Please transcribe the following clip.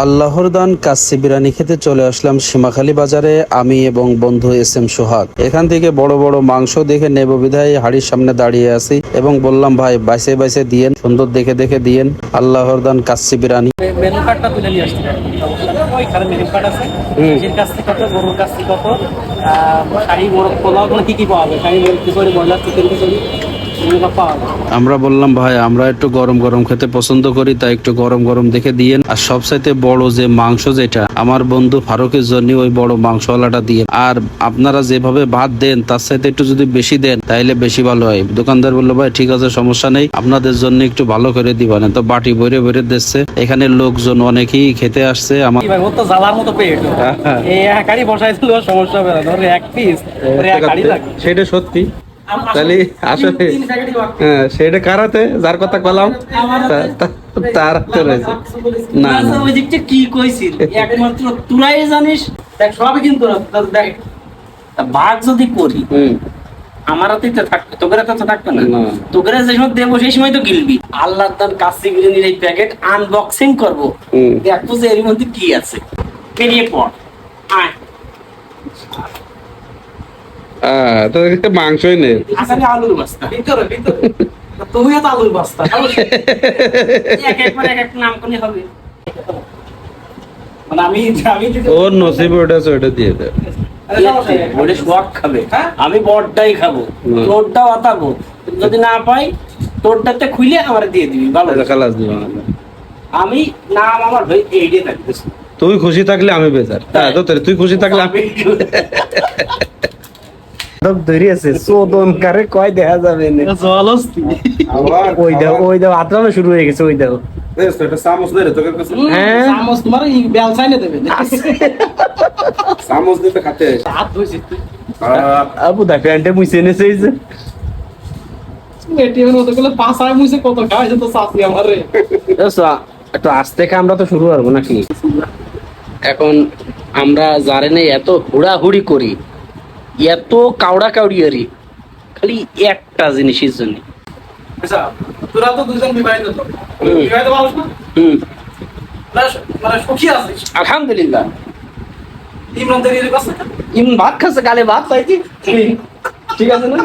আল্লাহর দান কাচ্চি বিরিয়ানি খেতে চলে আসলাম সীমাখালী বাজারে আমি এবং বন্ধু এস এম সোহাগ। এখান থেকে বড় বড় মাংস দেখে নেব বিধায় হাড়ির সামনে দাঁড়িয়ে আছি এবং বললাম ভাই বাইসে বাইসে দিয়েন, সুন্দর দেখে দেখে দিয়েন। আল্লাহর দান কাচ্চি বিরিয়ানি। মেনু কার্ডটা তুলে নিয়ে আসতে ওইখানে মেনু কার্ড আছে। খাসির কাছ থেকে কত, গরুর কাছ থেকে কত, শাড়ি মোরগ পোলাও কোনো কি কি পাওয়া যায়, শাড়ি মোরগ খিচুড়ি, ব্রয়লার চিকেন খিচুড়ি পাওয়া যায়। আমরা বললাম ভাই আমরা একটু গরম গরম খেতে পছন্দ করি, তাই একটু গরম গরম দেখে দিয়েন। আর সবচাইতে বড় যে মাংস, যেটা আমার বন্ধু ফারুকের জন্য ওই বড় মাংসওয়ালাটা দিয়ে। আর আপনারা যেভাবে ভাত দেন তার সাথে একটু যদি বেশি দেন তাইলে বেশি ভালো হয়। দোকানদার বললো ভাই ঠিক আছে, সমস্যা নেই, আপনাদের জন্য একটু ভালো করে দিবেন। তো বাটি ভরে ভরে দিচ্ছে। এখানে লোকজন অনেকেই খেতে আসছে। আমার ভাই ও তো জ্বালার মতো পেট, এই এক হাড়ি বসাই দিল সমস্যা হবে না, ধরে এক পিস এক হাড়ি লাগে। সেটা সত্যি, তাহলে আসলে হ্যাঁ সেটা কারাতে যার কথা বললাম তার হাতে রয়েছে। না না ওই দিকটা কি কইছিস, একমাত্র তুরাই জানিস। দেখ সবই কিন্তু দেখ, ভাগ যদি করি আমার হাতে তো থাকবে, তোদের হাতে তো থাকবে না। তোদের যে সময় দেবো সেই সময় তো গিলবি। আল্লাহর দান কাচ্চি বিরিয়ানির এই প্যাকেট আনবক্সিং করবো, দেখবো যে এর মধ্যে কি আছে। বেরিয়ে পড়, আয়। তো মাংসই নেই, আসলে আলুর বস্তা ভিতরে ভিতরে, তুমিও তো আলুর বস্তা। এক একবার এক এক নাম করলে হবে। মানে আমি আমি যদি ওর নসিব ওটা আছে, ওটা দিয়ে দেয়। বলে শখ খাবে, আমি বড়টাই খাবো, তোরটাও আতাবো। যদি না পাই তোরটাতে খুলে আমার দিয়ে দিবি, ভালো খালাস দিব। আমি নাম আমার ভাই এইটাই থাকবে। তুই খুশি থাকলে আমি বেজার। হ্যাঁ তো তুই খুশি থাকলে আমি ধরে আছে চোদন কারে কয় দেখা যাবে না। জলস্তি ওই দাও আত্রানো শুরু হয়ে গেছে। ওই দাও এটা চামচ দে রে তোকে কাছে। হ্যাঁ চামচ তোমার এই বেলসাইনে দেবে। চামচ দিতে খাতে হাত ধুইছিস তুই? আবু দা প্যান্টে মুছে এনেছে এই যে। এটিএম মতো গুলো পাঁচায় মুছে কত খাওয়াইছে তো চাচি আমারে। একটু আস্তে খা, আমরা তো শুরু করবো নাকি এখন। আমরা জারেনে এত হুড়াহুড়ি করি, এত কাউড়া কাউড়ি আরি খালি একটা জিনিসের জন্য। আচ্ছা তোরা তো দুজন বিবাহিত, তো বিবাহিত মানুষ না? মানে সুখী আছিস? আলহামদুলিল্লাহ। ইমরান দেরির কাছে ভাত খাচ্ছে, গালে ভাত পাইছি, ঠিক আছে না?